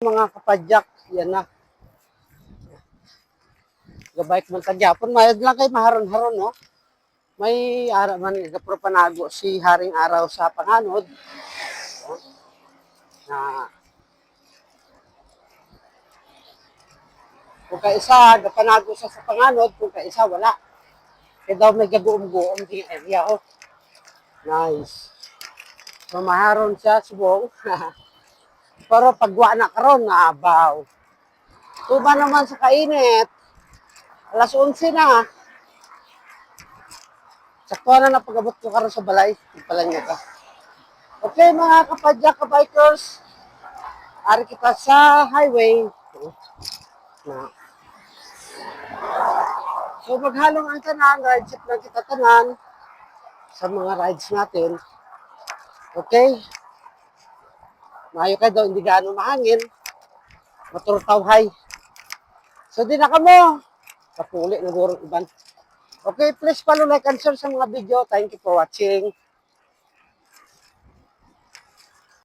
Mga kapadyak, yan na. Gabay man tagyapon, mayad lang kay maharon-haron, no? May araw man, panago si Haring Araw sa panganod. Na, kung kaisa, panago siya sa panganod, kung kaisa, wala. Kaya daw may gaguom-guom din area, oh. Nice. So, maharon siya, subong. Pero pagwa na karon na abaw. Tuba naman sa kainit. Alas 11 na. Sakto na napag-abot ko karon sa balay. Pala niya ka. Okay mga kapadyak, kabikers. Ari kita sa highway. Na. So maghalong ang tanan, ride ship lang kita tanan sa mga rides natin. Okay? Mayo kayo daw, hindi gaano mahangin. Maturtawhay. So di na kamo. Kapuli, nagurong iban. Okay, please follow, like, and share sa mga video. Thank you for watching.